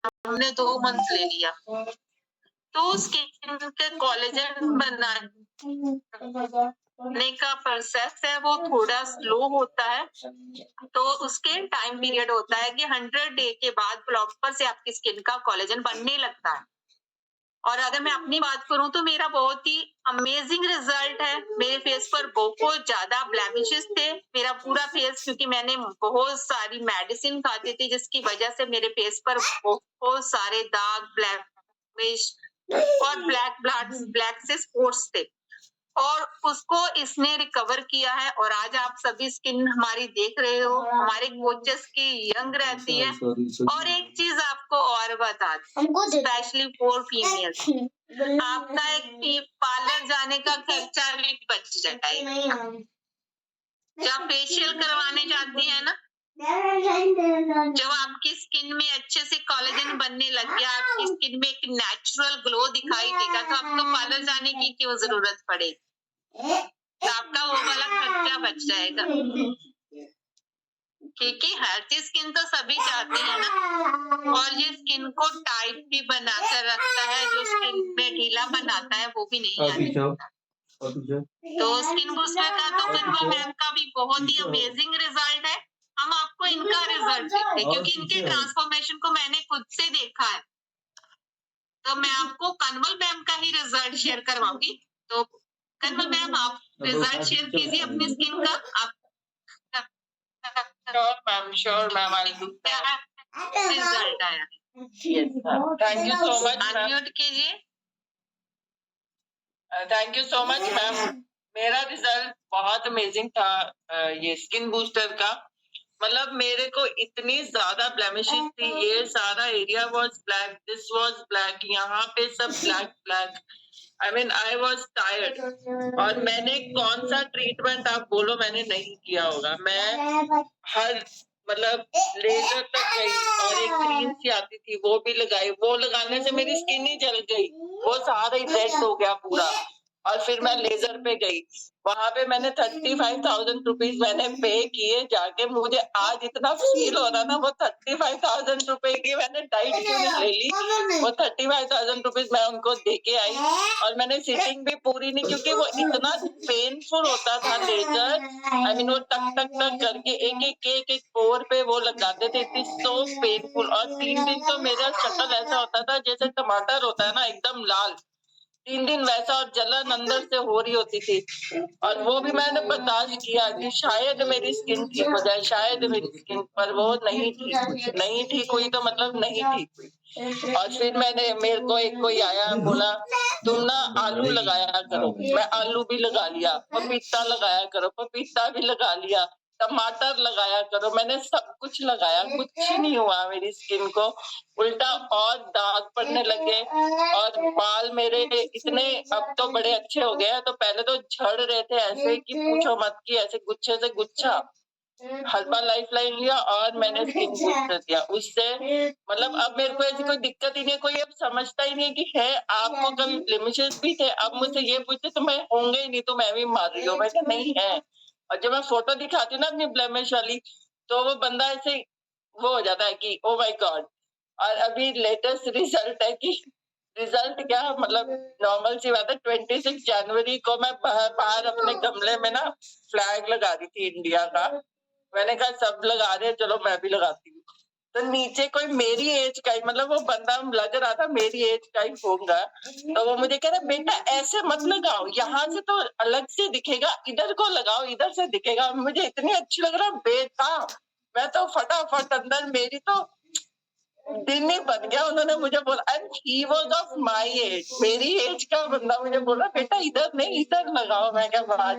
हमने 2 मंथ ले लिया। तो स्किन के कोलेजन बनाने का प्रोसेस है वो थोड़ा स्लो होता है। तो उसके टाइम पीरियड होता है कि 100 डे के बाद प्रॉपर से आपकी स्किन का कोलेजन बनने लगता है। और अगर मैं अपनी बात करूं तो मेरा बहुत ही अमेजिंग रिजल्ट है। मेरे फेस पर बहुत ज्यादा ब्लेमिशेस थे। मेरा पूरा फेस, क्योंकि मैंने बहुत सारी मेडिसिन खाती थी जिसकी वजह से मेरे फेस पर बहुत सारे दाग, ब्लैमिश और ब्लैक से स्पॉट्स थे। और उसको इसने रिकवर किया है। और आज आप सभी स्किन हमारी देख रहे हो, हमारे कोचेस की यंग रहती है। और एक चीज आपको और बता दूं, स्पेशली फॉर फीमेल्स, आपका एक पार्लर जाने का खर्चा भी बच जाएगा। जब फेशियल करवाने जाती है ना, जब आपकी स्किन में अच्छे से कोलेजन बनने लग गया, आपकी स्किन में एक नेचुरल ग्लो दिखाई देगा, तो आपको पार्लर जाने की क्यों जरूरत पड़ेगी? तो आपका वो वाला खर्चा बच जाएगा। क्योंकि हेल्थी स्किन तो सभी चाहते हैं ना। और ये स्किन को टाइट भी बनाकर रखता है, जो स्किन में ढीला बनाता है वो भी नहीं आता। तो स्किन बूस्टर का तो कन्वा मैम का भी बहुत ही अमेजिंग रिजल्ट है। हम आपको इनका रिजल्ट देते हैं क्योंकि इनके ट्रांसफॉर्मेशन को मैंने खुद से देखा है। तो मैं आपको कन्वल मैम का ही रिजल्ट शेयर करवाऊंगी। तो कन्वल मैम, आप रिजल्ट शेयर कीजिए अपनी स्किन का। आप श्योर मैम, आई डू। क्या रिजल्ट आया? Yes ma'am, thank you so much. Unmute कीजिए। Thank you so much ma'am. मेरा रिजल्ट बहुत अमेजिंग था। ये स्किन बूस्टर का मतलब मेरे को इतनी ज्यादा ब्लेमिशेस थी, ये सारा area was black, this was black, यहाँ पे सब black. I mean I was tired. और मैंने कौन सा ट्रीटमेंट आप बोलो मैंने नहीं किया होगा। मैं हर मतलब लेजर तक गई और एक क्रीम सी आती थी वो भी लगाई। वो लगाने से मेरी स्किन ही जल गई, वो सारा ही रेड हो गया पूरा। और फिर मैं लेजर पे गई, वहां पे मैंने 35,000 रुपीज मैंने पे किए जाके। मुझे आज इतना फील हो रहा था, वो 35,000 रुपए की मैंने डाइट क्यों नहीं ले ली। वो 35,000 रुपीज मैं उनको दे के आई और मैंने सिटिंग भी पूरी नहीं, क्योंकि वो इतना पेनफुल होता था लेजर। आई मीन वो टक टक टक करके एक पोर पे वो लगाते थे, इट इज सो पेनफुल। और 3 दिन तो मेरा शक्ल ऐसा होता था जैसे टमाटर होता है ना, एकदम लाल। 3 दिन वैसा और जलन अंदर से हो रही होती थी। और वो भी मैंने बर्दाश्त किया कि शायद मेरी स्किन ठीक हो जाए, शायद मेरी स्किन, पर वो नहीं ठीक हुई तो मतलब नहीं ठीक हुई। और फिर मेरे को एक कोई आया, बोला तुम ना आलू लगाया करो। मैं आलू भी लगा लिया, पपीता लगाया करो, पपीता भी लगा लिया, टमाटर लगाया करो। मैंने सब कुछ लगाया, कुछ नहीं हुआ मेरी स्किन को, उल्टा और दाग पड़ने लगे। और बाल मेरे इतने अब तो बड़े अच्छे हो गए हैं। तो पहले तो झड़ रहे थे ऐसे कि पूछो मत, कि ऐसे गुच्छे से गुच्छा। हर्बल लाइफ लाइन लिया और मैंने स्किन बूस्टर दिया, उससे मतलब अब मेरे को ऐसी कोई दिक्कत ही नहीं है। कोई अब समझता ही नहीं कि है। आपको कभी ब्लेमिशेस भी थे, अब मुझसे ये पूछते तो मैं होंगे ही नहीं, तो मैं भी मार रही हूँ। मैं कहा नहीं है। और जब मैं फोटो दिखाती हूँ ना अपनी ब्लेमिश वाली, तो वो बंदा ऐसे वो हो जाता है कि ओ माय गॉड। और अभी लेटेस्ट रिजल्ट है कि रिजल्ट क्या मतलब नॉर्मल सी बात है। 26 जनवरी को मैं बाहर अपने गमले में ना फ्लैग लगा रही थी इंडिया का। मैंने कहा सब लगा रहे हैं, चलो मैं भी लगाती हूँ। तो नीचे कोई मेरी एज का ही, मतलब वो बंदा लग रहा था मेरी एज का ही होगा। तो वो मुझे कह रहा बेटा ऐसे मत लगाओ, यहाँ से तो अलग से दिखेगा, इधर को लगाओ, इधर से दिखेगा। मुझे इतनी अच्छी लग रहा बेटा, मैं तो फटाफट अंदर, मेरी तो दिन ही बन गया। उन्होंने मुझे बोला and he was of my age, मेरी एज का बंदा मुझे बोला बेटा इधर नहीं इधर लगाओ। मैं क्या बात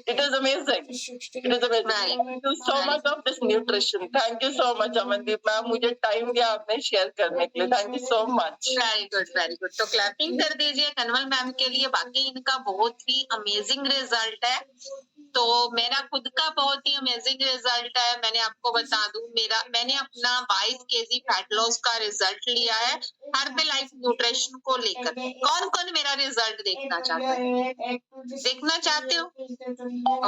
it is amazing, it is amazing. Thank you so much of this nutrition. Thank you so much Amandeep ma'am, मुझे टाइम दिया आपने शेयर करने के लिए। Thank you so much. Very good very good. तो क्लैपिंग कर दीजिए कन्वल मैम के लिए। बाकी इनका बहुत ही अमेजिंग रिजल्ट है। तो मेरा खुद का बहुत ही अमेजिंग रिजल्ट है। मैंने आपको बता दूं, मैंने अपना 22 केजी फैट लॉस का रिजल्ट लिया है हर्बल लाइफ न्यूट्रिशन को लेकर। कौन कौन मेरा रिजल्ट देखना चाहता है? देखना चाहते हो?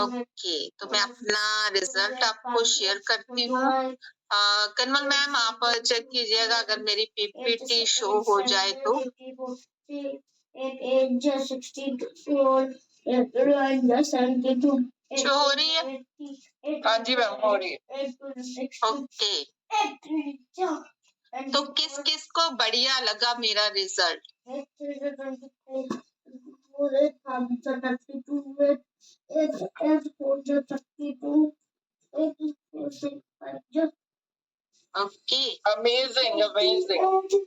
ओके, तो मैं अपना रिजल्ट आपको शेयर करती हूँ। कनवल मैम आप चेक कीजिएगा अगर मेरी पीपीटी शो हो जाए तो। शो हो रही है? हाँ जी मैम हो रही है। ओके, तो किस किस को बढ़िया लगा मेरा रिजल्ट? Okay, amazing amazing.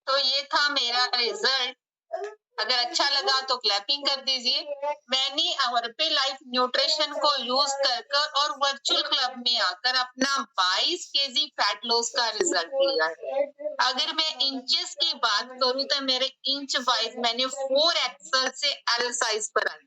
तो ये था मेरा रिजल्ट। अगर अच्छा लगा तो क्लैपिंग कर दीजिए। मैंने हर्बे लाइफ न्यूट्रिशन को यूज कर और वर्चुअल क्लब में आकर अपना 22 केजी फैट लॉस का रिजल्ट लिया है। अगर मैं इंचेस की बात करूं तो मेरे इंच वाइज मैंने 4 एक्सल से एल साइज पर आई,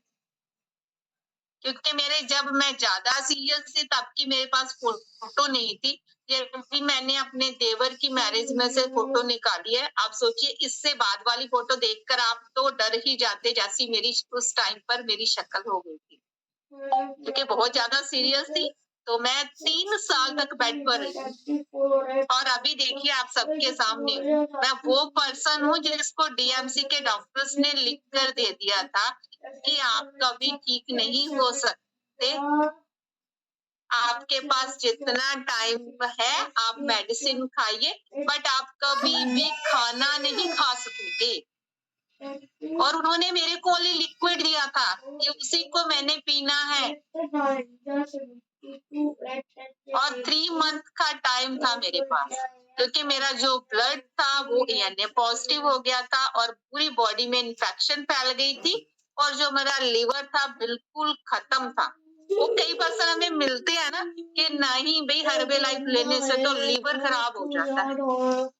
क्योंकि मेरे जब मैं ज्यादा सीरियस थी तब की मेरे पास फोटो नहीं थी। ये भी मैंने अपने देवर की मैरिज में से फोटो निकाली है। आप सोचिए इससे बाद वाली फोटो देखकर आप तो डर ही जाते जैसी मेरी उस टाइम पर मेरी शक्ल हो गई थी, क्योंकि बहुत ज्यादा सीरियस थी। तो मैं 3 साल तक बेड पर रही और अभी देखिए आप सबके सामने मैं वो पर्सन हूँ जिसको डीएमसी के डॉक्टर्स ने लिख कर दे दिया था कि आप कभी ठीक नहीं हो सकते। आपके पास जितना टाइम है आप मेडिसिन खाइए, बट आप कभी भी खाना नहीं खा सकते। और उन्होंने मेरे को ओनली लिक्विड दिया था कि उसी को मैंने पीना है। और 3 मंथ का टाइम था मेरे पास, क्योंकि मेरा जो ब्लड था वो एएनए पॉजिटिव हो गया था और पूरी बॉडी में इन्फेक्शन फैल गई थी और जो मेरा लिवर था बिल्कुल खत्म था। वो कई पर्सन हमें मिलते हैं ना कि नहीं भाई हर्बे लाइफ लेने से तो लिवर खराब हो जाता है,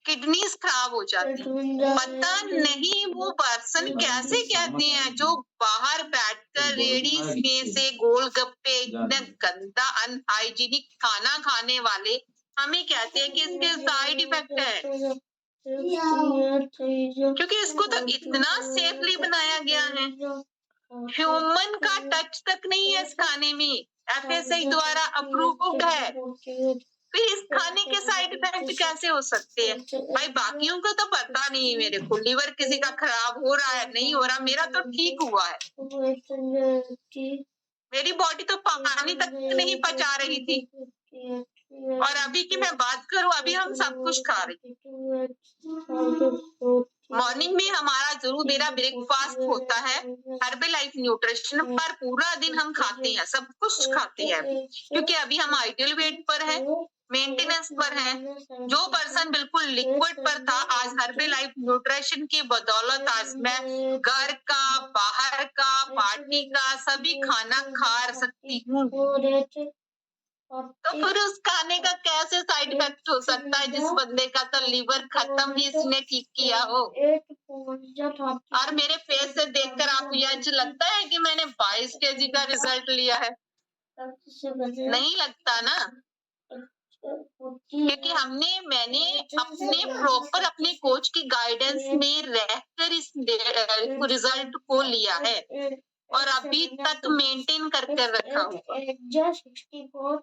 किडनीज खराब हो जाती है। पता नहीं वो पर्सन कैसे कहते हैं जो बाहर बैठकर रेडी में से गोलगप्पे इतना गंदा अनहाइजीनिक खाना खाने वाले हमें कहते हैं कि इसके साइड इफेक्ट है, क्योंकि इसको तो इतना सेफली बनाया गया है। ह्यूमन का टच तक नहीं है इस खाने में, एफएसआई द्वारा अप्रूव्ड है। फिर इस खाने के साइड इफेक्ट कैसे हो सकते हैं? भाई बाकियों को तो पता नहीं, मेरे को लिवर किसी का खराब हो रहा है नहीं हो रहा, मेरा तो ठीक हुआ है। मेरी बॉडी तो पानी तक नहीं पचा रही थी। और अभी की मैं बात करूं, अभी हम सब कुछ खा रहे हैं। मॉर्निंग में हमारा जरूर मेरा ब्रेकफास्ट होता है हर्बल लाइफ न्यूट्रिशन पर, पूरा दिन हम खाते हैं, सब कुछ खाते हैं, क्योंकि अभी हम आइडियल वेट पर है, मेंटेनेंस पर है। जो पर्सन बिल्कुल लिक्विड पर था आज हर्बल लाइफ न्यूट्रिशन की बदौलत आज मैं घर का, बाहर का, पार्टी का सभी खाना खा सकती हूँ। तो फिर उस खाने का कैसे साइड इफेक्ट हो सकता है जिस बंदे का तो लिवर खत्म ही इसने ठीक किया हो। और मेरे फेस से देखकर आपको यह लगता है कि मैंने 22 केजी का रिजल्ट लिया है? नहीं लगता ना, क्योंकि मैंने अपने प्रॉपर अपने कोच की गाइडेंस में रहकर इस रिजल्ट को लिया है और अभी तक मेंटेन करके रखा हुआ।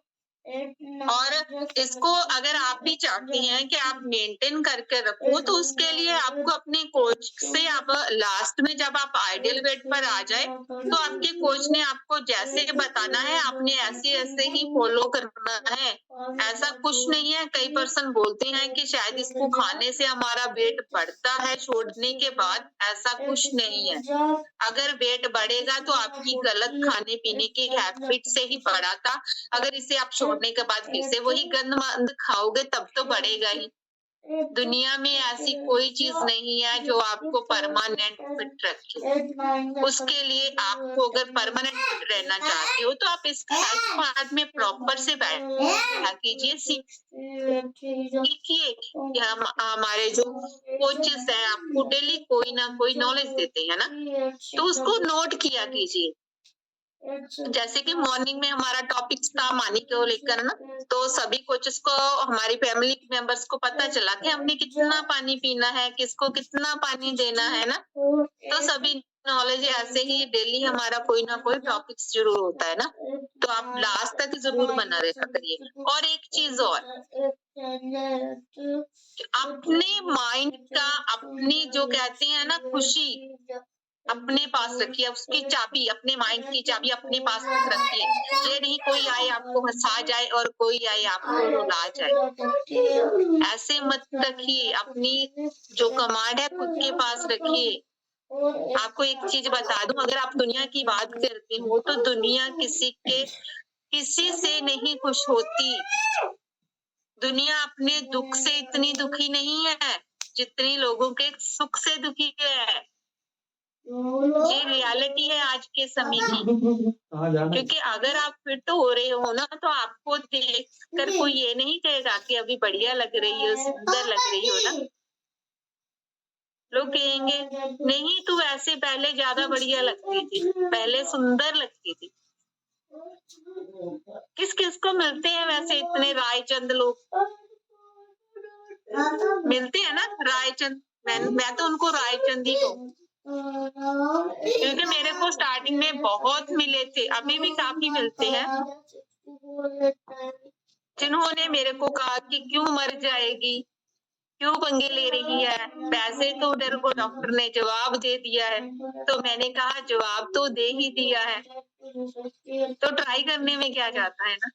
और इसको अगर आप भी चाहती हैं कि आप मेंटेन करके रखो तो उसके लिए आपको अपने कोच से आप लास्ट में जब आप आइडियल वेट पर आ जाए तो आपके कोच ने आपको जैसे बताना है आपने ऐसे ऐसे ही फॉलो करना है। ऐसा कुछ नहीं है, कई पर्सन बोलते हैं कि शायद इसको खाने से हमारा वेट बढ़ता है छोड़ने के बाद, ऐसा कुछ नहीं है। अगर वेट बढ़ेगा तो आपकी गलत खाने पीने की हैबिट से ही बढ़ा था। अगर इसे आप छोड़ने के बाद फिर से वही गंद मंद खाओगे तब तो बढ़ेगा ही। दुनिया में ऐसी कोई चीज नहीं है जो आपको परमानेंट फिट रखे। उसके लिए आपको अगर परमानेंट फिट रहना चाहते हो तो आप इस हेल्थ पार्ट में प्रॉपर से बैठा कीजिए, सीखिए कि हम हमारे जो कोचेस हैं आपको डेली कोई ना कोई नॉलेज देते हैं ना, तो उसको नोट किया कीजिए। जैसे कि मॉर्निंग में हमारा टॉपिक था मनी को लेकर ना, तो सभी कोचेस को हमारी फैमिली मेंबर्स को पता चला कि हमने कितना पानी पीना है, किसको कितना पानी देना है ना, तो सभी नॉलेज ऐसे ही डेली हमारा कोई ना कोई टॉपिक जरूर होता है ना, तो आप लास्ट तक जरूर बना रहना करिए। और एक चीज और, अपने माइंड का, अपनी जो कहते हैं ना खुशी, अपने पास रखिए। उसकी चाबी, अपने माइंड की चाबी अपने पास रखिए। ये नहीं कोई आए आपको हंसा जाए और कोई आए आपको रुला जाए, ऐसे मत रखिए। अपनी जो कमांड है खुद के पास रखिए। आपको एक चीज बता दूं, अगर आप दुनिया की बात करते हो तो दुनिया किसी से नहीं खुश होती। दुनिया अपने दुख से इतनी दुखी नहीं है जितनी लोगों के सुख से दुखी है। ये रियलिटी है आज के समय की। क्योंकि अगर आप फिट हो रहे हो ना, तो आपको देख कर कोई ये नहीं कहेगा कि अभी बढ़िया लग रही हो, सुंदर लग रही हो ना। लोग कहेंगे नहीं तू ऐसे पहले ज्यादा बढ़िया लगती थी, पहले सुंदर लगती थी। किस किस को मिलते हैं वैसे इतने रायचंद लोग? मिलते हैं ना रायचंद। मैं तो उनको रायचंद ही कहूँ, क्योंकि मेरे को स्टार्टिंग में बहुत मिले थे, अभी भी काफी मिलते हैं, जिन्होंने मेरे को कहा कि क्यों मर जाएगी, क्यों पंगे ले रही है, पैसे तो तेरे को डॉक्टर ने जवाब दे दिया है। तो मैंने कहा जवाब तो दे ही दिया है, तो ट्राई करने में क्या जाता है ना।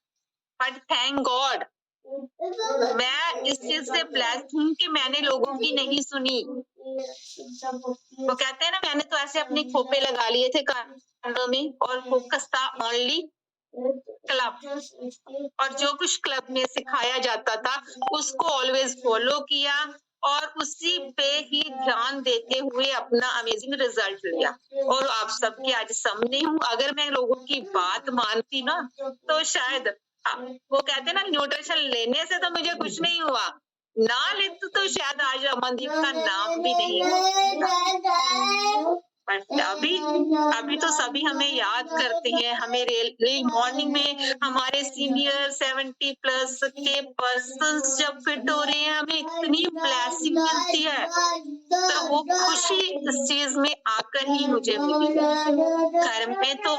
बट थैंक गॉड, मैं इस चीज से ब्लेस्ड हूँ कि मैंने लोगों की नहीं सुनी। वो कहते हैं ना, मैंने तो ऐसे अपने खोपे लगा लिए थे कानों में और फोकस था ओनली क्लब, और जो कुछ क्लब में सिखाया जाता था उसको ऑलवेज फॉलो किया और उसी पे ही ध्यान देते हुए अपना अमेजिंग रिजल्ट लिया। और आप सबके आज सामने हूँ। अगर मैं लोगों की बात मानती ना तो शायद वो कहते ना, न्यूट्रिशन लेने से तो मुझे कुछ नहीं हुआ, ना लेते तो शायद आज अमनदीप का नाम भी नहीं होता। बट अभी तो सभी हमें याद करते हैं। हमें रेली मॉर्निंग में हमारे सीनियर 70+ के पर्सन्स जब फिट हो रहे हैं, हमें इतनी ब्लेसिंग मिलती है, तो वो खुशी इस चीज में आकर ही मुझे मिली है। घर में तो